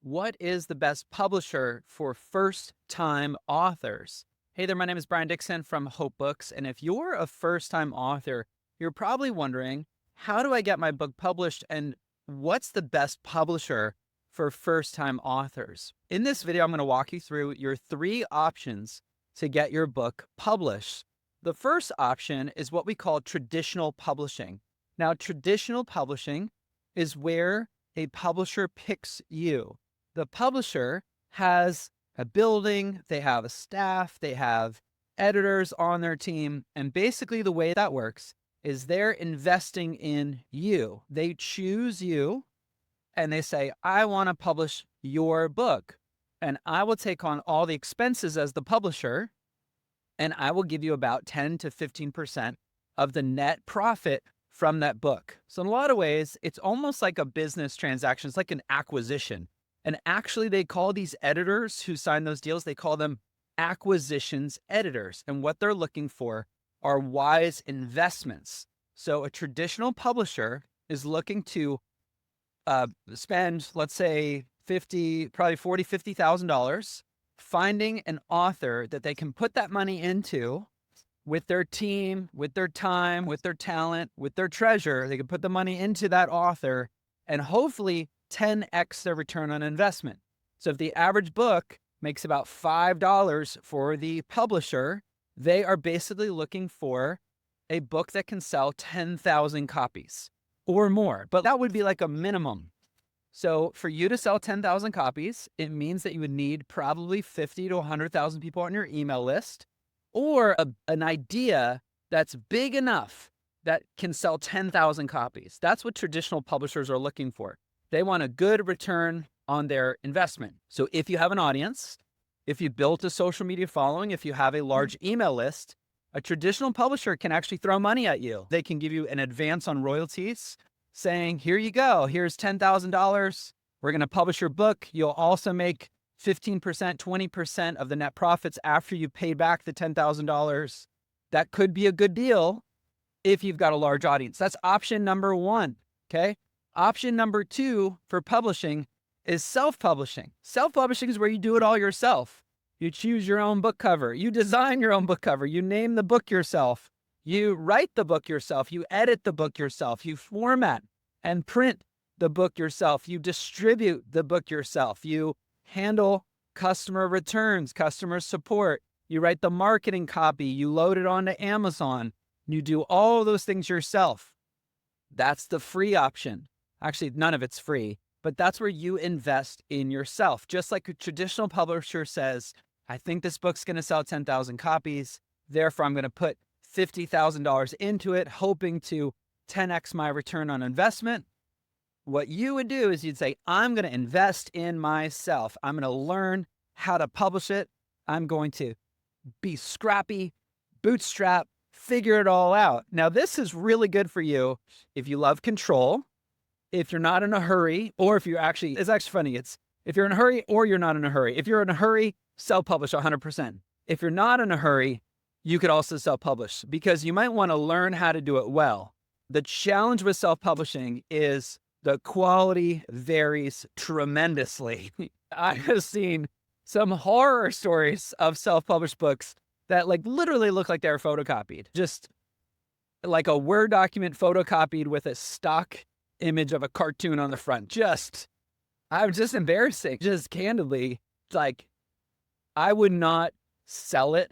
What is the best publisher for first-time authors? Hey there, my name is Brian Dixon from Hope Books. And if you're a first-time author, you're probably wondering, how do I get my book published and what's the best publisher for first-time authors? In this video, I'm going to walk you through your three options to get your book published. The first option is what we call traditional publishing. Now, traditional publishing is where a publisher picks you. The publisher has a building, they have a staff, they have editors on their team. And basically the way that works is they're investing in you. They choose you and they say, I want to publish your book. And I will take on all the expenses as the publisher. And I will give you about 10 to 15% of the net profit from that book. So in a lot of ways, it's almost like a business transaction. It's like an acquisition. And actually, they call these editors who sign those deals, they call them acquisitions editors. And what they're looking for are wise investments. So a traditional publisher is looking to spend, let's say, probably $40,000, $50,000 finding an author that they can put that money into with their team, with their time, with their talent, with their treasure. They can put the money into that author and hopefully 10x their return on investment. So if the average book makes about $5 for the publisher, they are basically looking for a book that can sell 10,000 copies or more, but that would be like a minimum. So for you to sell 10,000 copies, it means that you would need probably 50 to 100,000 people on your email list, or an idea that's big enough that can sell 10,000 copies. That's what traditional publishers are looking for. They want a good return on their investment. So if you have an audience, if you built a social media following, if you have a large email list, a traditional publisher can actually throw money at you. They can give you an advance on royalties saying, here you go, here's $10,000. We're going to publish your book. You'll also make 15%, 20% of the net profits after you pay back the $10,000. That could be a good deal if you've got a large audience. That's option number one, okay? Option number two for publishing is self-publishing. Self-publishing is where you do it all yourself. You choose your own book cover. You design your own book cover. You name the book yourself. You write the book yourself. You edit the book yourself. You format and print the book yourself. You distribute the book yourself. You handle customer returns, customer support. You write the marketing copy. You load it onto Amazon. You do all of those things yourself. That's the free option. Actually, none of it's free, but that's where you invest in yourself. Just like a traditional publisher says, I think this book's going to sell 10,000 copies. Therefore, I'm going to put $50,000 into it, hoping to 10x my return on investment. What you would do is you'd say, I'm going to invest in myself. I'm going to learn how to publish it. I'm going to be scrappy, bootstrap, figure it all out. Now, this is really good for you if you love control, if you're not in a hurry, or if you're actually, it's actually funny. It's if you're in a hurry or you're not in a hurry. If you're in a hurry, self-publish 100%. If you're not in a hurry, you could also self-publish because you might want to learn how to do it well. The challenge with self-publishing is the quality varies tremendously. I have seen some horror stories of self-published books that like literally look like they're photocopied. Just like a Word document photocopied with a stock image of a cartoon on the front. I'm just embarrassing. Just candidly, it's like, I would not sell it,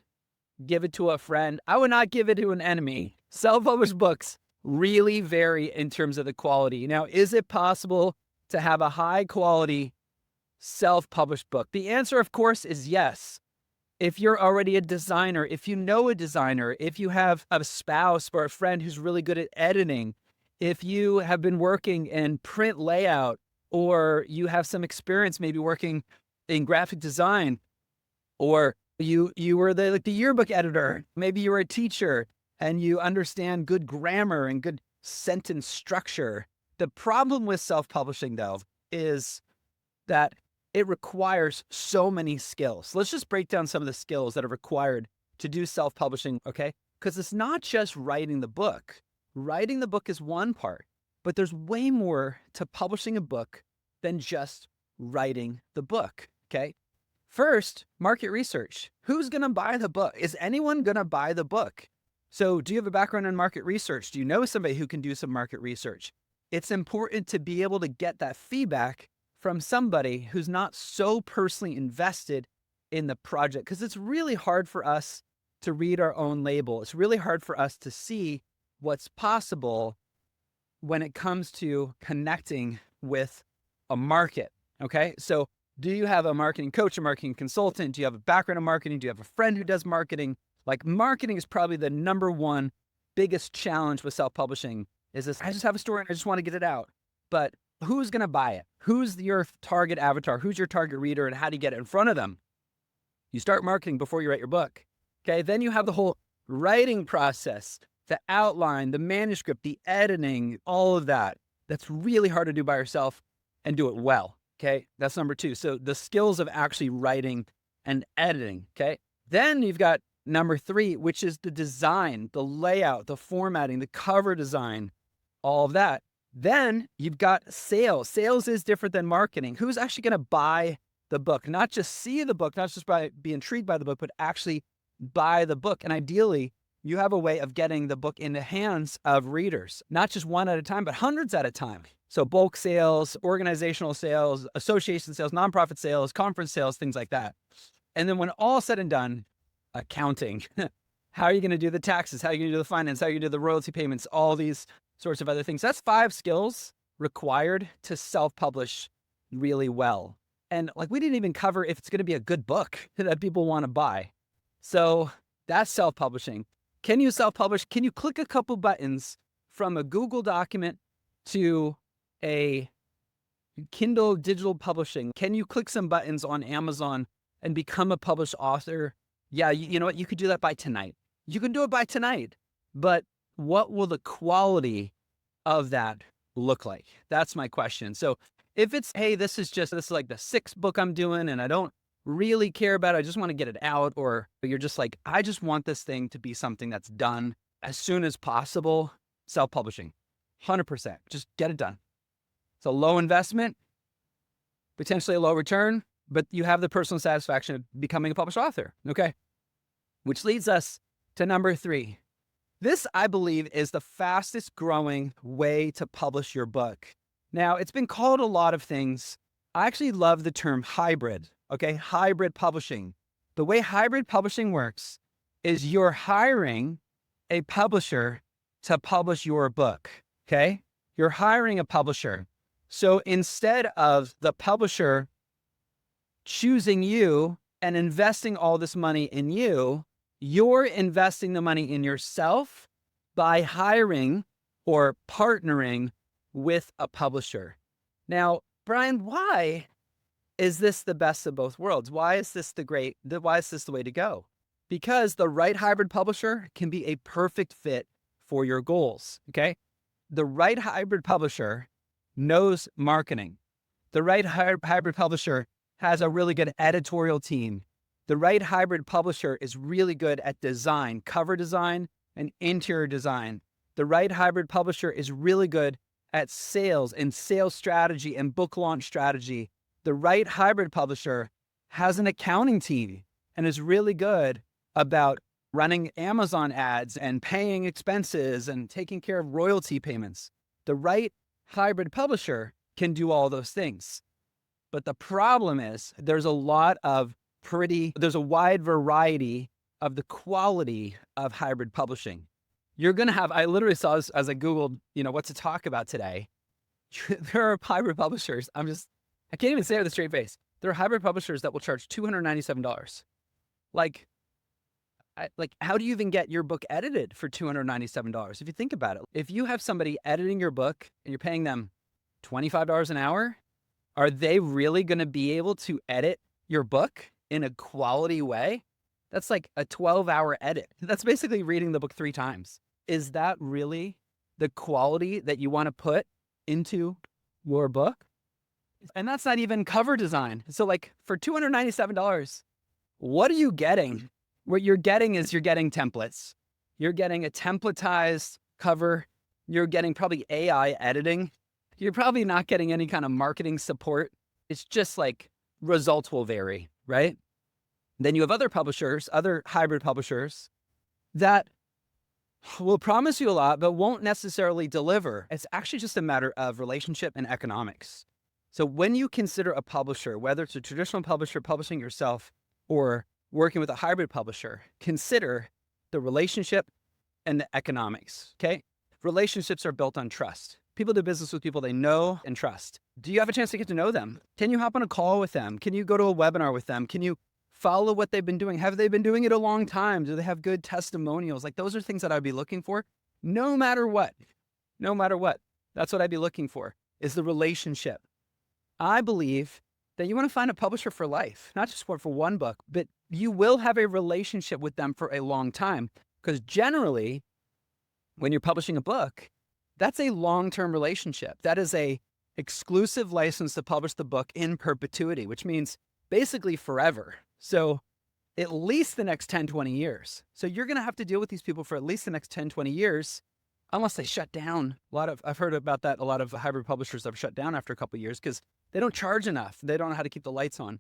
give it to a friend. I would not give it to an enemy. Self-published books really vary in terms of the quality. Now, is it possible to have a high quality self-published book? The answer, of course, is yes. If you're already a designer, if you know a designer, if you have a spouse or a friend who's really good at editing, if you have been working in print layout, or you have some experience maybe working in graphic design, or you were the yearbook editor, maybe you were a teacher and you understand good grammar and good sentence structure. The problem with self-publishing, though, is that it requires so many skills. Let's just break down some of the skills that are required to do self-publishing, okay? Because it's not just writing the book. Writing the book is one part, but there's way more to publishing a book than just writing the book, okay? First, market research. Who's going to buy the book? Is anyone going to buy the book? So do you have a background in market research? Do you know somebody who can do some market research? It's important to be able to get that feedback from somebody who's not so personally invested in the project, because it's really hard for us to read our own label. It's really hard for us to see what's possible when it comes to connecting with a market, okay? So do you have a marketing coach, a marketing consultant? Do you have a background in marketing? Do you have a friend who does marketing? Like, marketing is probably the number one biggest challenge with self-publishing is this, I just have a story and I just want to get it out. But who's going to buy it? Who's your target avatar? Who's your target reader, and how do you get it in front of them? You start marketing before you write your book, okay? Then you have the whole writing process, the outline, the manuscript, the editing, all of that. That's really hard to do by yourself and do it well, okay? That's number two. So the skills of actually writing and editing, okay? Then you've got number three, which is the design, the layout, the formatting, the cover design, all of that. Then you've got sales. Sales is different than marketing. Who's actually going to buy the book? Not just see the book, not just be intrigued by the book, but actually buy the book. And ideally, you have a way of getting the book in the hands of readers, not just one at a time, but hundreds at a time. So bulk sales, organizational sales, association sales, nonprofit sales, conference sales, things like that. And then when all said and done, accounting. How are you going to do the taxes? How are you going to do the finance? How are you going to do the royalty payments? All these sorts of other things. That's 5 skills required to self-publish really well. And like, we didn't even cover if it's going to be a good book that people want to buy. So that's self-publishing. Can you self-publish? Can you click a couple buttons from a Google document to a Kindle digital publishing? Can you click some buttons on Amazon and become a published author? Yeah, you know what? You could do that by tonight. You can do it by tonight. But what will the quality of that look like? That's my question. So if it's, hey, this is like the 6th book I'm doing and I don't really care about it, I just want to get it out, or you're just like, I just want this thing to be something that's done as soon as possible, self-publishing, 100%. Just get it done. It's a low investment, potentially a low return, but you have the personal satisfaction of becoming a published author, okay? Which leads us to number 3. This, I believe, is the fastest growing way to publish your book. Now, it's been called a lot of things. I actually love the term hybrid, okay? Hybrid publishing. The way hybrid publishing works is you're hiring a publisher to publish your book, okay? You're hiring a publisher. So instead of the publisher choosing you and investing all this money in you, you're investing the money in yourself by hiring or partnering with a publisher. Now, Brian, why is this the best of both worlds? Why is this the way to go? Because the right hybrid publisher can be a perfect fit for your goals, okay? The right hybrid publisher knows marketing. The right hybrid publisher has a really good editorial team. The right hybrid publisher is really good at design, cover design, and interior design. The right hybrid publisher is really good at sales and sales strategy and book launch strategy. The right hybrid publisher has an accounting team and is really good about running Amazon ads and paying expenses and taking care of royalty payments. The right hybrid publisher can do all those things. But the problem is there's a wide variety of the quality of hybrid publishing. You're going to have, I literally saw this as I Googled, what to talk about today. There are hybrid publishers. I can't even say it with a straight face. There are hybrid publishers that will charge $297. Like, how do you even get your book edited for $297? If you think about it, if you have somebody editing your book and you're paying them $25 an hour, are they really going to be able to edit your book in a quality way? That's like a 12-hour edit. That's basically reading the book 3 times. Is that really the quality that you want to put into your book? And that's not even cover design. So like for $297, what are you getting? What you're getting is you're getting templates. You're getting a templatized cover. You're getting probably AI editing. You're probably not getting any kind of marketing support. It's just like results will vary, right? Then you have other publishers, other hybrid publishers that will promise you a lot, but won't necessarily deliver. It's actually just a matter of relationship and economics. So when you consider a publisher, whether it's a traditional publisher publishing yourself or working with a hybrid publisher, consider the relationship and the economics, okay? Relationships are built on trust. People do business with people they know and trust. Do you have a chance to get to know them? Can you hop on a call with them? Can you go to a webinar with them? Can you follow what they've been doing? Have they been doing it a long time? Do they have good testimonials? Like, those are things that I'd be looking for no matter what. No matter what. That's what I'd be looking for, is the relationship. I believe that you want to find a publisher for life, not just for one book, but you will have a relationship with them for a long time. Because generally, when you're publishing a book, that's a long-term relationship. That is a exclusive license to publish the book in perpetuity, which means basically forever. So at least the next 10, 20 years. So you're going to have to deal with these people for at least the next 10, 20 years, unless they shut down. I've heard about that. A lot of hybrid publishers have shut down after a couple of years because they don't charge enough. They don't know how to keep the lights on.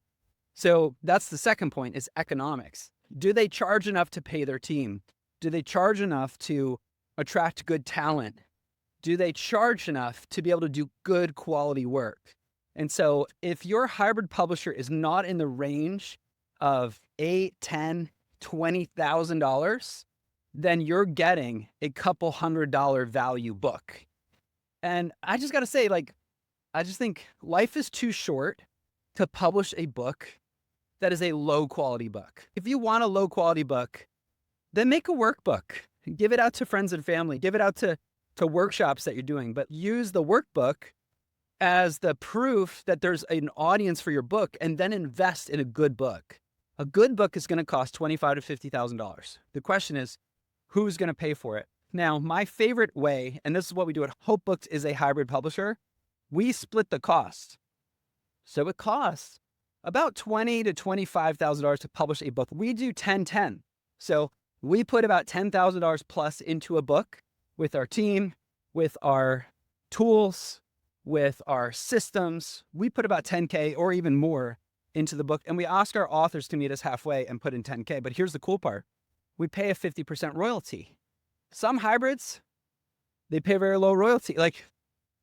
So that's the second point, is economics. Do they charge enough to pay their team? Do they charge enough to attract good talent? Do they charge enough to be able to do good quality work? And so if your hybrid publisher is not in the range of $8,000, $10,000, $20,000, then you're getting a couple $100 value book. And I just got to say, I just think life is too short to publish a book that is a low quality book. If you want a low quality book, then make a workbook. Give it out to friends and family. Give it out to workshops that you're doing, but use the workbook as the proof that there's an audience for your book, and then invest in a good book. A good book is going to cost $25,000 to $50,000. The question is, who's going to pay for it? Now, my favorite way, and this is what we do at Hope Books, is a hybrid publisher. We split the cost. So it costs about $20,000 to $25,000 to publish a book. We do 10-10. So we put about $10,000 plus into a book with our team, with our tools, with our systems. We put about 10K or even more into the book, and we ask our authors to meet us halfway and put in 10K. But here's the cool part. We pay a 50% royalty. Some hybrids, they pay very low royalty. Like,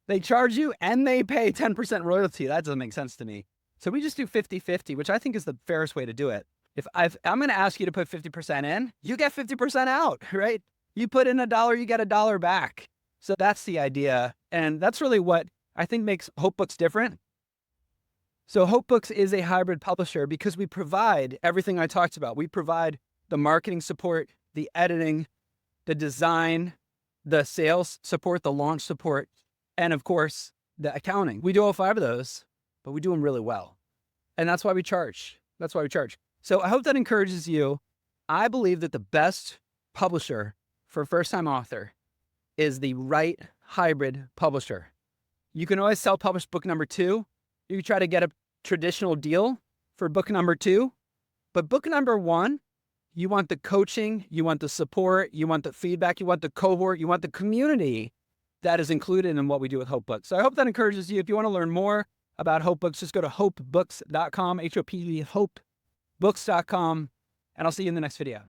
they charge you and they pay 10% royalty. That doesn't make sense to me. So we just do 50-50, which I think is the fairest way to do it. If I'm going to ask you to put 50% in, you get 50% out, right? You put in $1, you get $1 back. So that's the idea. And that's really what I think makes Hope Books different. So Hope Books is a hybrid publisher because we provide everything I talked about. We provide the marketing support, the editing, the design, the sales support, the launch support, and of course, the accounting. We do all 5 of those, but we do them really well. And that's why we charge. That's why we charge. So I hope that encourages you. I believe that the best publisher for a first-time author is the right hybrid publisher. You can always self-publish book number 2. You can try to get a traditional deal for book number 2. But book number 1, you want the coaching, you want the support, you want the feedback, you want the cohort, you want the community that is included in what we do with Hope Books. So I hope that encourages you. If you want to learn more about Hope Books, just go to hopebooks.com, HOPE, hopebooks.com, and I'll see you in the next video.